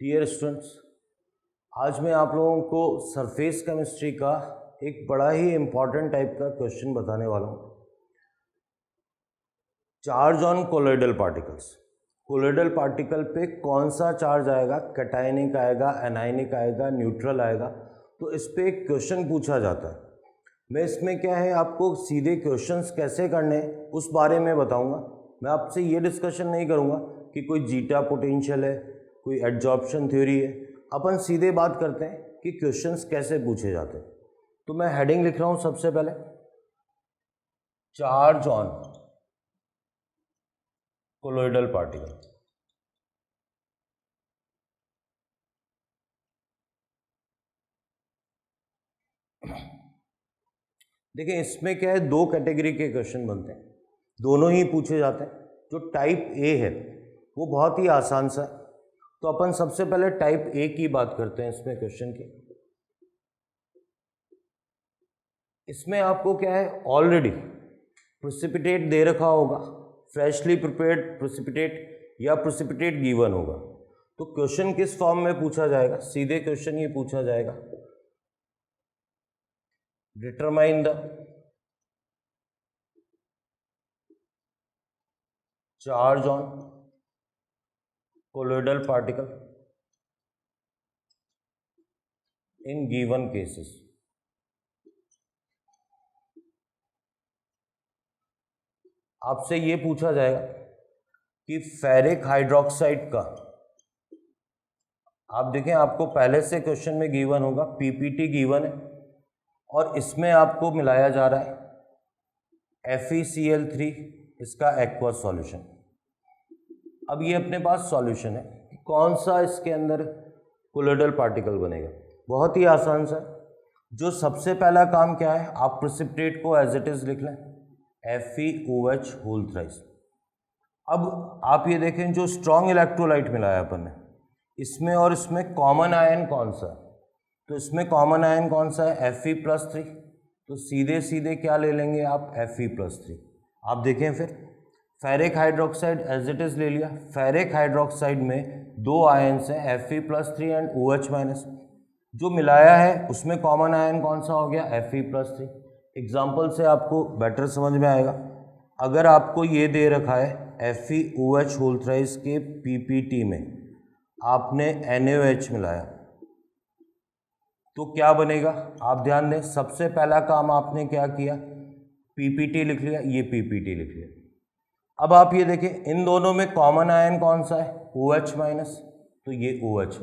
Dear students, आज मैं आप लोगों को सरफेस केमिस्ट्री का एक बड़ा ही इम्पॉर्टेंट टाइप का क्वेश्चन बताने वाला हूँ। Charge on colloidal particles. Colloidal particle पे कौन सा चार्ज आएगा, कैटायनिक आएगा, एनायनिक आएगा, न्यूट्रल आएगा, तो इस पे एक क्वेश्चन पूछा जाता है। मैं इसमें क्या है आपको सीधे क्वेश्चंस कैसे करने उस बारे में बताऊंगा। मैं आपसे ये डिस्कशन नहीं करूंगा कि कोई जीटा पोटेंशियल है, कोई एडजॉर्प्शन थ्योरी है। अपन सीधे बात करते हैं कि क्वेश्चंस कैसे पूछे जाते हैं। तो मैं हेडिंग लिख रहा हूं सबसे पहले, चार्ज ऑन कोलोइडल पार्टिकल। देखिए इसमें क्या है, दो कैटेगरी के क्वेश्चन बनते हैं, दोनों ही पूछे जाते हैं। जो टाइप ए है वो बहुत ही आसान सा है, तो अपन सबसे पहले टाइप ए की बात करते हैं इसमें क्वेश्चन की। इसमें आपको क्या है, ऑलरेडी प्रेसिपिटेट दे रखा होगा, फ्रेशली प्रिपेयर्ड प्रेसिपिटेट या प्रेसिपिटेट गिवन होगा। तो क्वेश्चन किस फॉर्म में पूछा जाएगा, सीधे क्वेश्चन ये पूछा जाएगा, determine the charge on colloidal particle in given cases. आपसे ये पूछा जाएगा कि फेरिक हाइड्रोक्साइड का, आप देखें आपको पहले से क्वेश्चन में गिवन होगा, पीपीटी गिवन है और इसमें आपको मिलाया जा रहा है FeCl3, इसका एक्वा सॉल्यूशन। अब ये अपने पास सॉल्यूशन है, कौन सा इसके अंदर कोलोइडल पार्टिकल बनेगा। बहुत ही आसान सा, जो सबसे पहला काम क्या है, आप प्रेसिपिटेट को एज इट इज लिख लें, FeOH होल थ्राइस। अब आप ये देखें, जो स्ट्रॉन्ग इलेक्ट्रोलाइट मिलाया अपन ने, इसमें और इसमें कॉमन आयन कौन सा है, तो इसमें कॉमन आयन कौन सा है, Fe+3। तो सीधे सीधे क्या ले लेंगे आप, Fe+3। आप देखें फिर ferric hydroxide as it is ले लिया। फेरिक हाइड्रोक्साइड में दो आयन्स हैं, Fe+3 एंड OH-। जो मिलाया है उसमें कॉमन आयन कौन सा हो गया, Fe+3। एग्जाम्पल से आपको बेटर समझ में आएगा। अगर आपको ये दे रखा है FeOH होल थ्राइस के पीपीटी में आपने NaOH मिलाया, तो क्या बनेगा, आप ध्यान दें। सबसे पहला काम आपने क्या किया, पीपीटी लिख लिया, ये पीपीटी लिख लिया। अब आप ये देखें, इन दोनों में कॉमन आयन कौन सा है, OH-, तो ये OH-।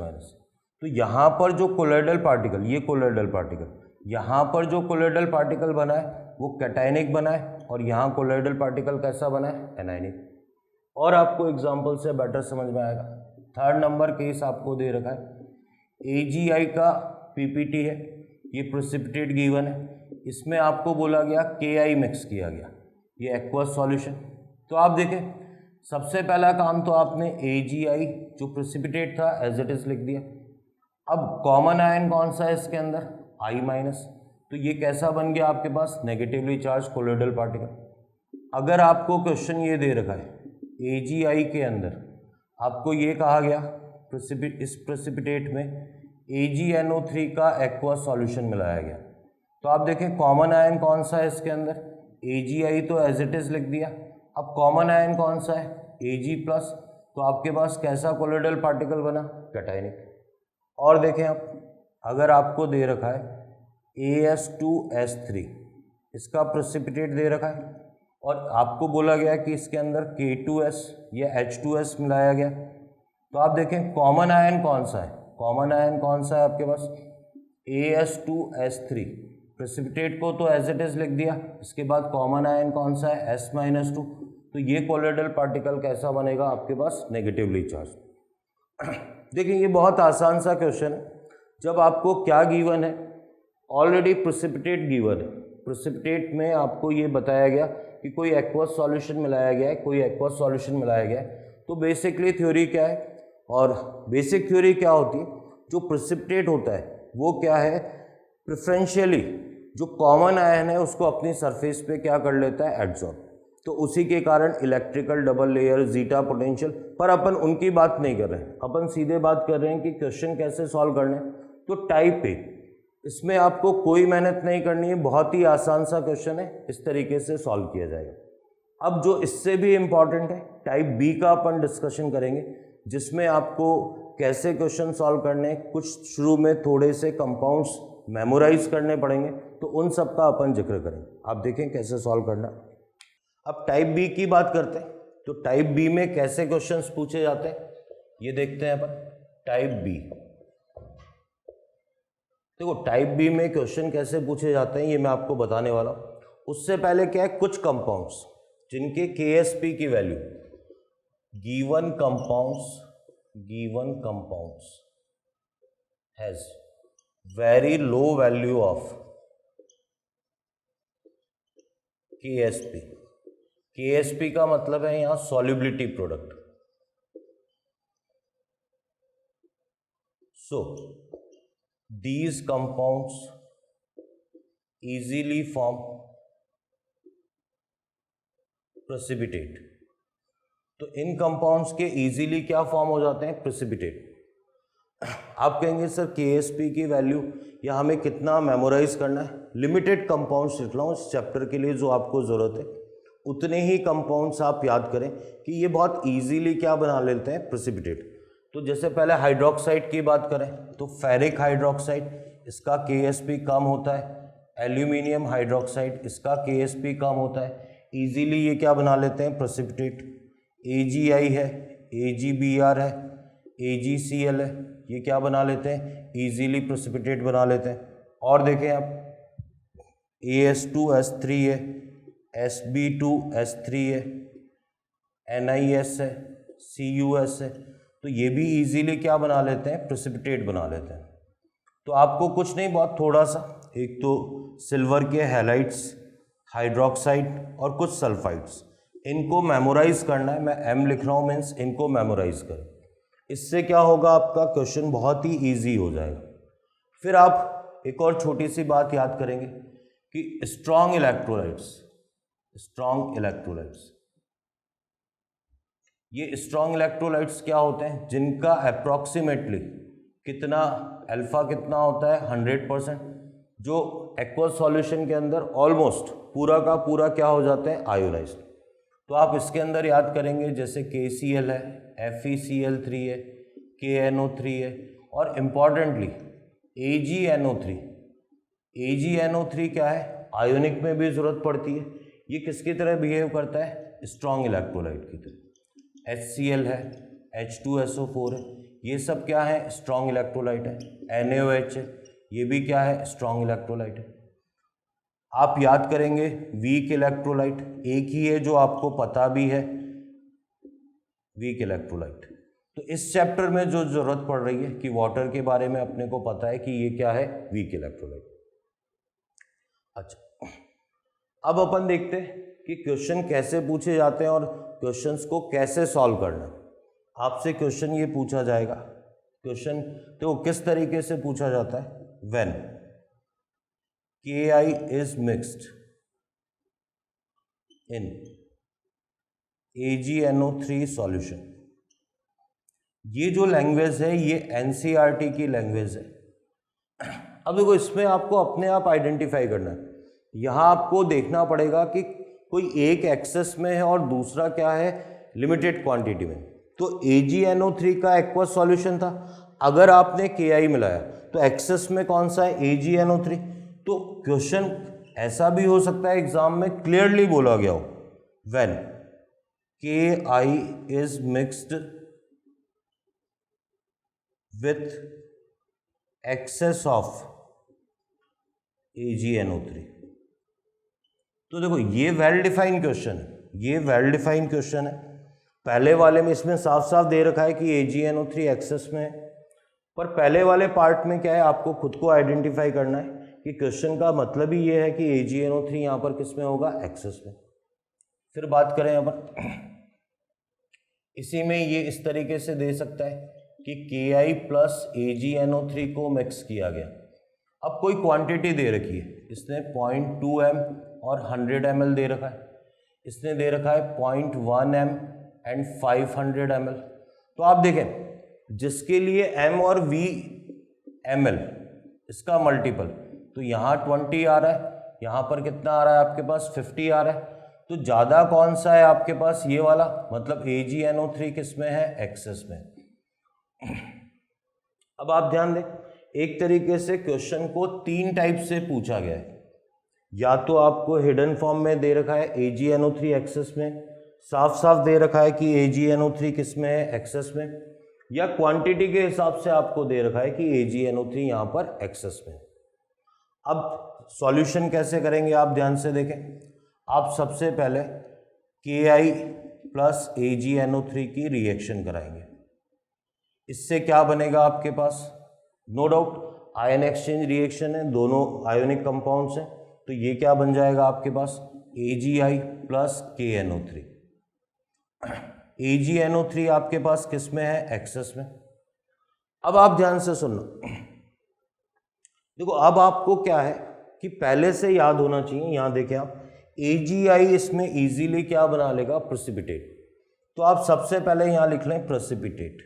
तो यहाँ पर जो कोलोइडल पार्टिकल, ये कोलोइडल पार्टिकल, यहाँ पर जो कोलोइडल पार्टिकल बना है वो कैटायनिक बना है और यहाँ कोलोइडल पार्टिकल कैसा बना है, एनायनिक। और आपको एग्जाम्पल से बेटर समझ में आएगा। थर्ड नंबर केस आपको दे रखा है, AgI का पीपीटी है, ये प्रेसिपिटेट गिवन है, इसमें आपको बोला गया KI मिक्स किया गया, ये एक्वस सॉल्यूशन। तो आप देखें सबसे पहला काम तो आपने AgI जो प्रेसिपिटेट था एज इट इज लिख दिया। अब कॉमन आयन कौन सा है इसके अंदर, I-, तो ये कैसा बन गया आपके पास, नेगेटिवली चार्ज कोलोइडल पार्टिकल। अगर आपको क्वेश्चन ये दे रखा है, AgI के अंदर आपको ये कहा गया इस प्रेसिपिटेट में AgNO3 का एक्वा सॉल्यूशन मिलाया गया, तो आप देखें कॉमन आयन कौन सा है इसके अंदर, AgI तो एज इट इज लिख दिया। अब कॉमन आयन कौन सा है, Ag+, तो आपके पास कैसा कोलोइडल पार्टिकल बना, कैटायनिक। और देखें आप, अगर आपको दे रखा है As2S3, इसका प्रेसिपिटेट दे रखा है और आपको बोला गया कि इसके अंदर K2S या H2S मिलाया गया, तो आप देखें कॉमन आयन कौन सा है, कॉमन आयन कौन सा है आपके पास, As2S3। प्रेसिपिटेट को तो एज इट इज लिख दिया, इसके बाद कॉमन आयन कौन सा है, S-2। तो ये कोलोइडल पार्टिकल कैसा बनेगा आपके पास, नेगेटिवली चार्ज। देखिए ये बहुत आसान सा क्वेश्चन है। जब आपको क्या गिवन है, ऑलरेडी प्रेसिपिटेट गिवन है, प्रेसिपिटेट में आपको ये बताया गया कि कोई एक्वस सॉल्यूशन मिलाया गया है, कोई एक्वस सॉल्यूशन मिलाया गया है, तो बेसिकली थ्योरी क्या है, और बेसिक थ्योरी क्या होती है, जो प्रेसिपिटेट होता है वो क्या है, प्रेफरेंशियली जो कॉमन आयन है उसको अपनी सरफेस पे क्या कर लेता है, एड्सॉर्ब। तो उसी के कारण electrical double layer, zeta potential, पर अपन उनकी बात नहीं कर रहे हैं, अपन सीधे बात कर रहे हैं कि क्वेश्चन कैसे सॉल्व करने हैं। तो टाइप ए, इसमें आपको कोई मेहनत नहीं करनी है, बहुत ही आसान सा क्वेश्चन है, इस तरीके से सॉल्व किया जाएगा। अब जो इससे भी इम्पॉर्टेंट है, टाइप बी का अपन डिस्कशन करेंगे, जिसमें आपको कैसे क्वेश्चन सॉल्व करने हैं, कुछ शुरू में थोड़े से कंपाउंड्स मेमोराइज करने पड़ेंगे, तो उन सब का अपन जिक्र करेंगे। आप देखें कैसे सॉल्व करना। अब टाइप बी की बात करते हैं, तो टाइप बी में कैसे क्वेश्चंस पूछे जाते हैं ये देखते हैं अपन। टाइप बी, देखो टाइप बी में क्वेश्चन कैसे पूछे जाते हैं ये मैं आपको बताने वाला हूँ। उससे पहले क्या है, कुछ कंपाउंड्स जिनके KSP की value, given compounds has very low value of KSP का मतलब है यहां solubility product. So these compounds easily form precipitate। तो इन कंपाउंड्स के इजीली क्या फॉर्म हो जाते हैं, प्रेसिपिटेट। आप कहेंगे सर KSP की वैल्यू या हमें कितना मेमोराइज करना है, लिमिटेड कंपाउंड्स लिख रहा हूँ इस चैप्टर के लिए, जो आपको ज़रूरत है उतने ही कंपाउंड्स आप याद करें कि ये बहुत इजीली क्या बना लेते हैं, प्रेसिपिटेट। तो जैसे पहले हाइड्रोक्साइड की बात करें तो फेरिक हाइड्रोक्साइड, इसका KSP कम होता है। एल्यूमिनियम हाइड्रोक्साइड, इसका KSP कम होता है। इजीली ये क्या बना लेते हैं, प्रेसिपिटेट। AgI है, AgBr है, AgCl है, ये क्या बना लेते हैं, इजीली प्रेसिपिटेट बना लेते हैं। और देखें आप AS2S3 है, SB2S3 है, NiS है, CuS है, तो ये भी इजीली क्या बना लेते हैं, प्रेसिपिटेट बना लेते हैं। तो आपको कुछ नहीं, बहुत थोड़ा सा, एक तो सिल्वर के हैलाइड्स, हाइड्रोक्साइड और कुछ सल्फाइड्स, इनको मेमोराइज करना है। मैं M लिख रहा हूँ, मीन्स इनको मेमोराइज करें। इससे क्या होगा, आपका क्वेश्चन बहुत ही ईजी हो जाएगा। फिर आप एक और छोटी सी बात याद करेंगे कि स्ट्रॉन्ग इलेक्ट्रोलाइट्स, ये स्ट्रॉन्ग इलेक्ट्रोलाइट्स क्या होते हैं, जिनका अप्रॉक्सीमेटली कितना अल्फा कितना होता है, 100%, जो एक्वस सॉल्यूशन के अंदर ऑलमोस्ट पूरा का पूरा क्या हो जाते हैं, आयोनाइज्ड। तो आप इसके अंदर याद करेंगे जैसे KCl है, FeCl3 है, KNO3 है, और इम्पॉर्टेंटली AgNO3 क्या है, आयोनिक में भी ज़रूरत पड़ती है। ये किसकी तरह बिहेव करता है, स्ट्रॉन्ग इलेक्ट्रोलाइट की तरह। HCl है, H2SO4 है, ये सब क्या है, स्ट्रॉन्ग इलेक्ट्रोलाइट है। NaOH है, ये भी क्या है, स्ट्रॉन्ग इलेक्ट्रोलाइट है। आप याद करेंगे वीक इलेक्ट्रोलाइट, एक ही है जो आपको पता भी है, वीक इलेक्ट्रोलाइट। तो इस चैप्टर में जो जरूरत पड़ रही है कि वाटर के बारे में अपने को पता है कि ये क्या है, वीक इलेक्ट्रोलाइट। अच्छा, अब अपन देखते हैं कि क्वेश्चन कैसे पूछे जाते हैं और क्वेश्चंस को कैसे सॉल्व करना है। आपसे क्वेश्चन ये पूछा जाएगा, क्वेश्चन तो किस तरीके से पूछा जाता है, when Ki is mixed in AgNO3 solution। ये जो लैंग्वेज है ये NCERT की लैंग्वेज है। अब देखो इसमें आपको अपने आप आइडेंटिफाई करना है। यहाँ आपको देखना पड़ेगा कि कोई एक एक्सेस में है और दूसरा क्या है, लिमिटेड क्वांटिटी में। तो AgNO3 का एक्वस सॉल्यूशन था, अगर आपने Ki मिलाया तो एक्सेस में कौन सा है, AgNO3। तो क्वेश्चन ऐसा भी हो सकता है एग्जाम में क्लियरली बोला गया हो, when Ki is mixed with excess of AgNO3। तो देखो ये वेल डिफाइंड क्वेश्चन है, ये वेल डिफाइंड क्वेश्चन है। पहले वाले में इसमें साफ साफ दे रखा है कि AgNO3 एक्सेस में है, पर पहले वाले पार्ट में क्या है, आपको खुद को आइडेंटिफाई करना है कि क्वेश्चन का मतलब ही ये है कि AgNO3 यहाँ पर किस में होगा, एक्सेस में। फिर बात करें अपन इसी में, ये इस तरीके से दे सकता है कि Ki प्लस AgNO3 को मिक्स किया गया। अब कोई क्वांटिटी दे रखी है, इसने 0.2 m और 100 ml दे रखा है। इसने दे रखा है 0.1 m एंड 500 ml। तो आप देखें जिसके लिए m और v ml इसका मल्टीपल, तो यहाँ 20 आ रहा है, यहाँ पर कितना आ रहा है आपके पास 50 आ रहा है। तो ज़्यादा कौन सा है आपके पास, ये वाला, मतलब AgNO3 किस में है, एक्सेस में। अब आप ध्यान दें, एक तरीके से क्वेश्चन को 3 टाइप से पूछा गया है। या तो आपको हिडन फॉर्म में दे रखा है AgNO3 एक्सेस में, साफ साफ दे रखा है कि AgNO3 किस में है, एक्सेस में, या क्वांटिटी के हिसाब से आपको दे रखा है कि AgNO3 यहाँ पर एक्सेस में। अब सॉल्यूशन कैसे करेंगे आप ध्यान से देखें। आप सबसे पहले Ki प्लस AgNO3 की रिएक्शन कराएंगे। इससे क्या बनेगा आपके पास, no doubt ion exchange reaction है, दोनों आयोनिक कंपाउंड्स हैं, तो ये क्या बन जाएगा आपके पास AgI प्लस KNO3। AgNO3 आपके पास किस में है, एक्सेस में। अब आप ध्यान से सुनना, देखो अब आपको क्या है कि पहले से याद होना चाहिए। यहाँ देखें आप, AgI इसमें इजीली क्या बना लेगा, प्रेसिपिटेट। तो आप सबसे पहले यहाँ लिख लें प्रेसिपिटेट।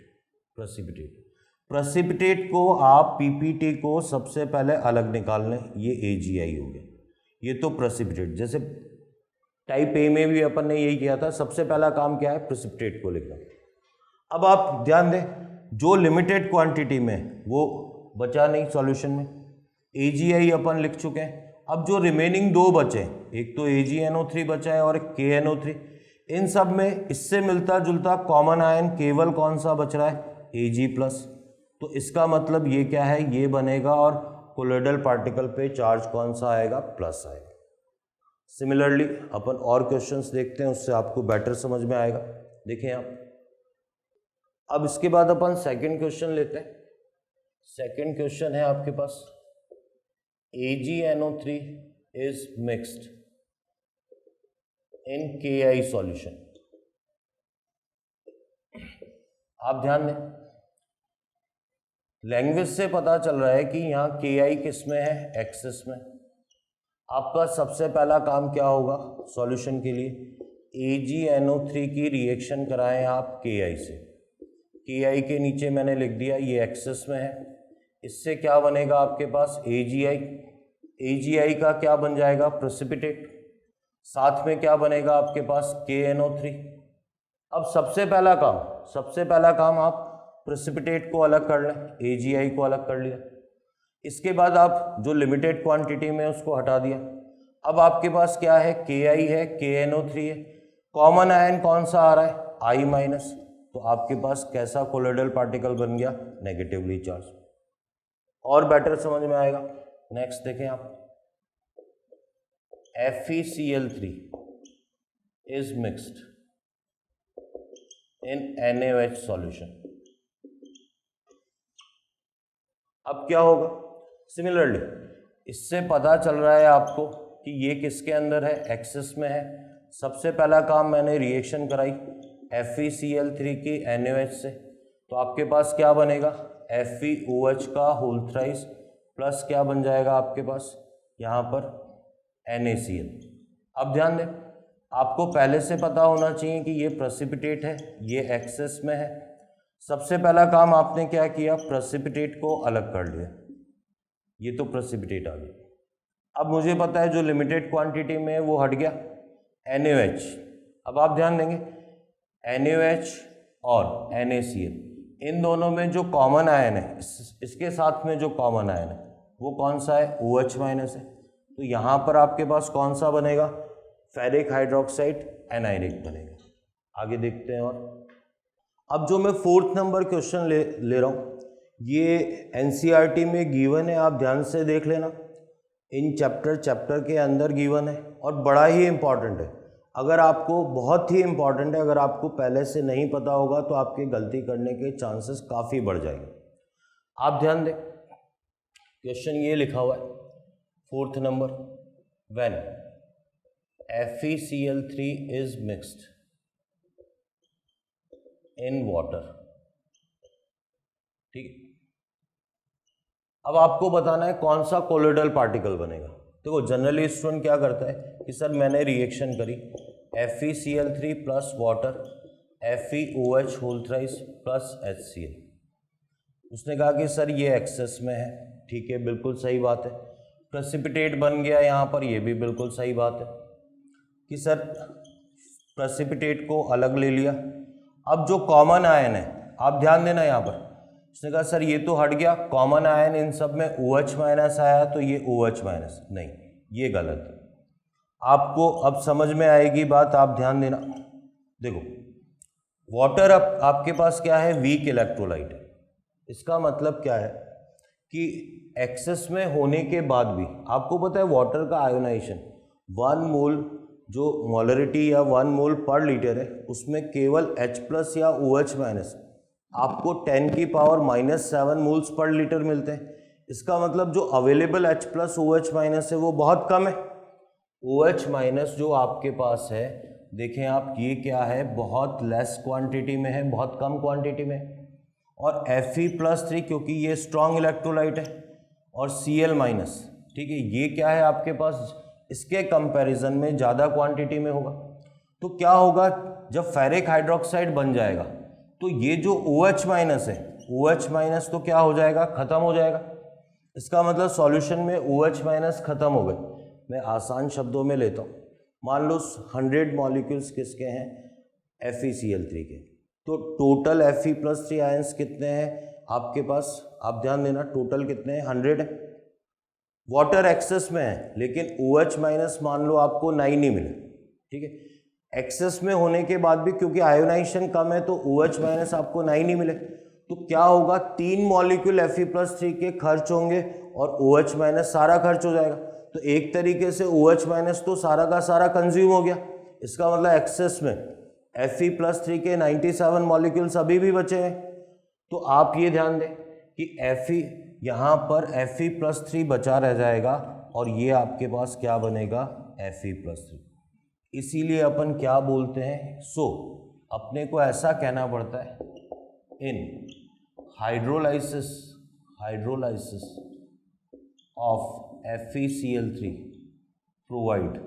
प्रेसिपिटेट को आप PPT को सबसे पहले अलग निकाल लें, ये AgI हो गया, ये तो प्रेसिपिटेट। जैसे टाइप ए में भी अपन ने यही किया था, सबसे पहला काम क्या है, प्रेसिपिटेट को लिखना। अब आप ध्यान दें, जो लिमिटेड क्वांटिटी में वो बचा नहीं सॉल्यूशन में, AgI अपन लिख चुके हैं। अब जो रिमेनिंग 2 बचे, एक तो AgNO3 बचा है और एक KNO3, इन सब में इससे मिलता जुलता कॉमन आयन केवल कौन सा बच रहा है, Ag+। तो इसका मतलब ये क्या है, ये बनेगा और कोलोइडल पार्टिकल पे चार्ज कौन सा आएगा, प्लस आएगा। सिमिलरली अपन और क्वेश्चंस देखते हैं, उससे आपको बेटर समझ में आएगा। देखें आप, अब इसके बाद अपन सेकंड क्वेश्चन लेते हैं। सेकंड क्वेश्चन है आपके पास, AgNO3 is mixed in Ki solution। आप ध्यान दें, लैंग्वेज से पता चल रहा है कि यहाँ Ki किस में है, एक्सेस में। आपका सबसे पहला काम क्या होगा सॉल्यूशन के लिए, AgNO3 की रिएक्शन कराएं आप Ki से। Ki के नीचे मैंने लिख दिया ये एक्सेस में है, इससे क्या बनेगा आपके पास AgI। AgI का क्या बन जाएगा, प्रेसिपिटेट। साथ में क्या बनेगा आपके पास KNO3। अब सबसे पहला काम आप प्रेसिपिटेट को अलग कर लें, AgI को अलग कर लिया। इसके बाद आप जो लिमिटेड क्वांटिटी में उसको हटा दिया। अब आपके पास क्या है, Ki है, KNO3 है, कॉमन आयन कौन सा आ रहा है, I-। तो आपके पास कैसा कोलोइडल पार्टिकल बन गया, नेगेटिवली चार्ज। और बेटर समझ में आएगा। नेक्स्ट देखें आप, FeCl3 is mixed in NaOH solution। अब क्या होगा, सिमिलरली इससे पता चल रहा है आपको कि ये किसके अंदर है, एक्सेस में है। सबसे पहला काम मैंने रिएक्शन कराई FeCl3 की NaOH से, तो आपके पास क्या बनेगा, FeOH का होल थ्राइस प्लस क्या बन जाएगा आपके पास यहाँ पर NaCl। अब ध्यान दें, आपको पहले से पता होना चाहिए कि ये प्रेसिपिटेट है, ये एक्सेस में है। सबसे पहला काम आपने क्या किया, प्रेसिपिटेट को अलग कर लिया, ये तो प्रेसिपिटेट आ गया। अब मुझे पता है जो लिमिटेड क्वांटिटी में है वो हट गया, NaOH। अब आप ध्यान देंगे, NaOH और NaCl, इन दोनों में जो कॉमन आयन है, इसके साथ में जो कॉमन आयन है वो कौन सा है, OH- है। तो यहाँ पर आपके पास कौन सा बनेगा, फेरिक हाइड्रोक्साइड एनायनिक बनेगा। आगे देखते हैं। और अब जो मैं 4th नंबर क्वेश्चन ले रहा हूँ, ये NCERT में गिवन है, आप ध्यान से देख लेना। इन चैप्टर के अंदर गिवन है और बड़ा ही इम्पॉर्टेंट है। अगर आपको, बहुत ही इम्पॉर्टेंट है, अगर आपको पहले से नहीं पता होगा तो आपके गलती करने के चांसेस काफ़ी बढ़ जाएंगे। आप ध्यान दें, क्वेश्चन ये लिखा हुआ है 4th number, when FeCl3 is mixed in water। ठीक है, अब आपको बताना है कौन सा कोलोइडल पार्टिकल बनेगा। देखो जनरली स्टूडेंट क्या करता है कि सर मैंने रिएक्शन करी, FeCl3 plus water FeOH whole thrice plus HCl। उसने कहा कि सर ये एक्सेस में है, ठीक है, बिल्कुल सही बात है। प्रेसिपिटेट बन गया यहाँ पर, ये भी बिल्कुल सही बात है कि सर प्रेसिपिटेट को अलग ले लिया। अब जो कॉमन आयन है, आप ध्यान देना यहाँ पर, उसने कहा सर ये तो हट गया, कॉमन आयन इन सब में OH माइनस आया तो ये OH माइनस, नहीं ये गलत है। आपको अब समझ में आएगी बात, आप ध्यान देना। देखो वाटर अब आपके पास क्या है, वीक इलेक्ट्रोलाइट है। इसका मतलब क्या है कि एक्सेस में होने के बाद भी आपको पता है वाटर का आयोनाइजेशन 1 मोल जो मोलरिटी या 1 मोल पर लीटर है उसमें केवल H प्लस या OH माइनस आपको 10 की पावर -7 मोल्स पर लीटर मिलते हैं। इसका मतलब जो available H plus OH minus है वो बहुत कम है। OH माइनस जो आपके पास है, देखें आप, ये क्या है, बहुत लेस क्वांटिटी में है, बहुत कम क्वांटिटी में। और Fe+3 क्योंकि ये स्ट्रॉन्ग इलेक्ट्रोलाइट है, और Cl माइनस, ठीक है, ये क्या है आपके पास, इसके कंपैरिजन में ज़्यादा क्वांटिटी में होगा। तो क्या होगा, जब फेरिक हाइड्रोक्साइड बन जाएगा तो ये जो OH माइनस है, OH माइनस तो क्या हो जाएगा, ख़त्म हो जाएगा। इसका मतलब सॉल्यूशन में OH माइनस ख़त्म हो गए। मैं आसान शब्दों में लेता हूँ, मान लो 100 मॉलिक्यूल्स किसके हैं, FeCl3 के, तो टोटल Fe+3 आयंस कितने हैं आपके पास, आप ध्यान देना, टोटल कितने हैं, 100 है। वाटर एक्सेस में है लेकिन OH माइनस मान लो आपको 9 नहीं मिले, ठीक है। एक्सेस में होने के बाद भी क्योंकि आयोनाइजेशन कम है तो OH माइनस आपको 9 नहीं मिले, तो क्या होगा, 3 मॉलिक्यूल Fe+3 के खर्च होंगे और OH माइनस सारा खर्च हो जाएगा। तो एक तरीके से OH माइनस तो सारा का सारा कंज्यूम हो गया। इसका मतलब एक्सेस में Fe+3 के 97 मॉलिक्यूल्स अभी भी बचे हैं। तो आप ये ध्यान दें कि Fe यहाँ पर Fe+3 बचा रह जाएगा और ये आपके पास क्या बनेगा, Fe+3। इसीलिए अपन क्या बोलते हैं, अपने को ऐसा कहना पड़ता है, in hydrolysis of FeCl3 provide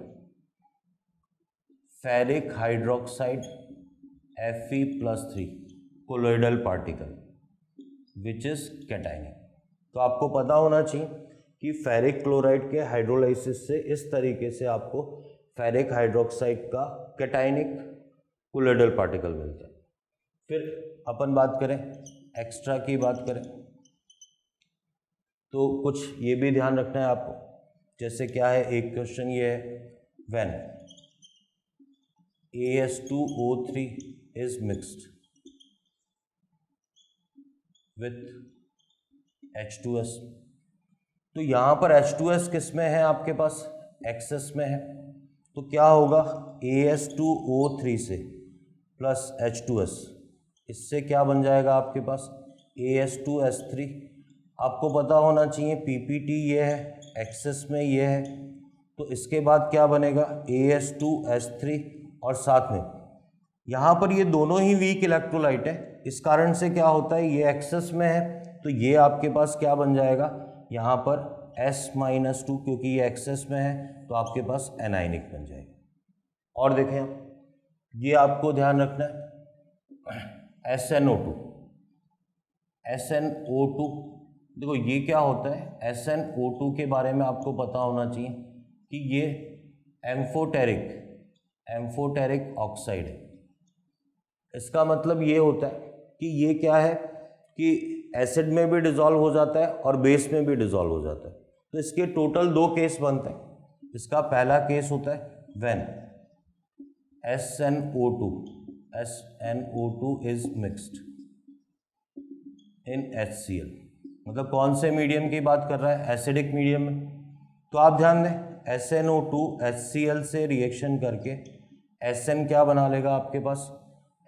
ferric hydroxide Fe+3 colloidal particle which is cationic. तो आपको पता होना चाहिए कि फेरिक क्लोराइड के हाइड्रोलाइसिस से इस तरीके से आपको फेरिक हाइड्रोक्साइड का कैटायनिक कोलोइडल पार्टिकल मिलता है। फिर अपन बात करें, एक्स्ट्रा की बात करें, तो कुछ ये भी ध्यान रखना है आपको। जैसे क्या है, एक क्वेश्चन ये है, when AS2O3 is mixed with H2S, तो यहाँ पर H2S किस में है आपके पास, एक्सेस में है, तो क्या होगा, AS2O3 से प्लस H2S, इससे क्या बन जाएगा आपके पास, AS2S3। आपको पता होना चाहिए PPT ये है, एक्सेस में ये है, तो इसके बाद क्या बनेगा, AS2S3, और साथ में यहाँ पर ये दोनों ही वीक इलेक्ट्रोलाइट है, इस कारण से क्या होता है, ये एक्सेस में है तो ये आपके पास क्या बन जाएगा, यहाँ पर S-2, क्योंकि ये एक्सेस में है तो आपके पास एनायनिक बन जाएगा। और देखें आप, ये आपको ध्यान रखना है, SnO2, देखो ये क्या होता है, SnO2 के बारे में आपको पता होना चाहिए कि ये एम्फोटेरिक ऑक्साइड है। इसका मतलब ये होता है कि ये क्या है कि एसिड में भी डिसॉल्व हो जाता है और बेस में भी डिसॉल्व हो जाता है। तो इसके टोटल 2 केस बनते हैं। इसका पहला केस होता है when SnO2 is mixed in HCl, मतलब कौन से मीडियम की बात कर रहा है, एसिडिक मीडियम में। तो आप ध्यान दें, SnO2 HCl से रिएक्शन करके Sn क्या बना लेगा आपके पास,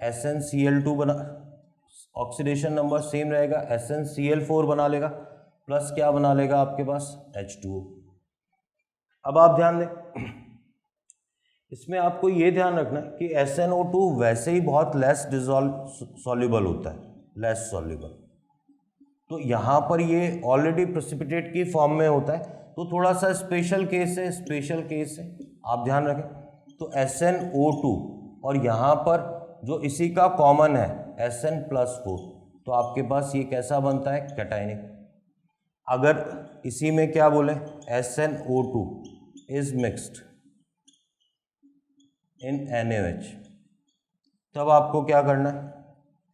SnCl2 बना, ऑक्सीडेशन नंबर सेम रहेगा, SnCl4 बना लेगा, प्लस क्या बना लेगा आपके पास, H2O। अब आप ध्यान दें, इसमें आपको ये ध्यान रखना है कि SnO2 वैसे ही बहुत लेस सॉल्युबल होता है, लेस सॉल्युबल, तो यहाँ पर ये ऑलरेडी प्रेसिपिटेट की फॉर्म में होता है, तो थोड़ा सा स्पेशल केस है, आप ध्यान रखें। तो SnO2 और यहाँ पर जो इसी का कॉमन है Sn+4, तो आपके पास ये कैसा बनता है, कैटाइनिक। अगर इसी में क्या बोले SnO2 is mixed in NaOH, तब आपको क्या करना है,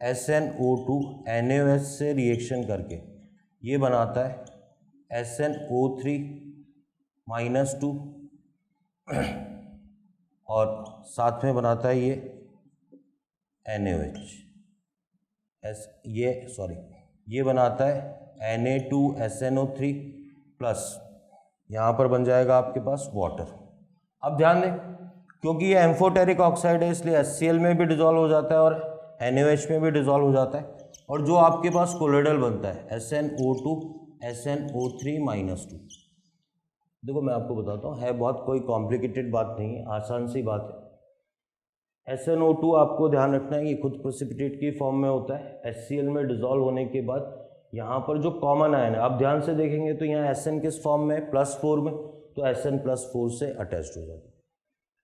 SnO2 NaOH से रिएक्शन करके ये बनाता है SnO3 -2 और साथ में बनाता है ये NaOH, ये बनाता है Na2SnO3 प्लस यहाँ पर बन जाएगा आपके पास वाटर। अब ध्यान दें, क्योंकि ये एम्फोटेरिक ऑक्साइड है इसलिए HCl में भी डिजॉल्व हो जाता है और NaOH में भी डिजॉल्व हो जाता है, और जो आपके पास कोलोइडल बनता है SnO2 SnO3 -2। देखो मैं आपको बताता हूँ, है बहुत कोई कॉम्प्लिकेटेड बात नहीं है, आसान सी बात है। SnO2 आपको ध्यान रखना है, ये खुद प्रेसिपिटेट की फॉर्म में होता है। HCl में डिजॉल्व होने के बाद यहाँ पर जो कॉमन आयन है, आप ध्यान से देखेंगे तो यहाँ Sn किस फॉर्म में, +4 में, तो Sn+4 से अटैच्ड हो जाता है।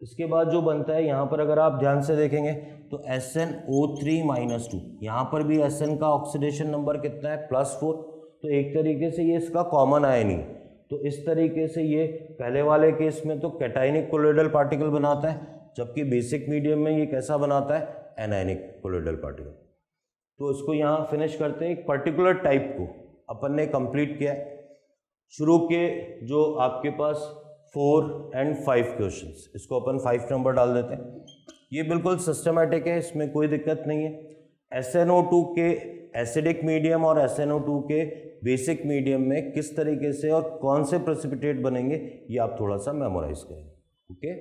इसके बाद जो बनता है यहाँ पर अगर आप ध्यान से देखेंगे तो SnO3 -2, यहाँ पर भी Sn का ऑक्सीडेशन नंबर कितना है, +4, तो एक तरीके से ये इसका कॉमन आयन ही। तो इस तरीके से ये पहले वाले केस में तो कैटाइनिक कोलोइडल पार्टिकल बनाता है, जबकि बेसिक मीडियम में ये कैसा बनाता है, एनायनिक कोलोइडल पार्टिकल। तो इसको यहाँ फिनिश करते हैं। एक पर्टिकुलर टाइप को अपन ने कंप्लीट किया है। शुरू के जो आपके पास 4 और 5 क्वेश्चंस, इसको अपन 5 नंबर डाल देते हैं। ये बिल्कुल सिस्टमेटिक है, इसमें कोई दिक्कत नहीं है। SnO2 के एसिडिक मीडियम और SnO2 के बेसिक मीडियम में किस तरीके से और कौन से प्रेसिपिटेट बनेंगे, ये आप थोड़ा सा मेमोराइज करें। ओके।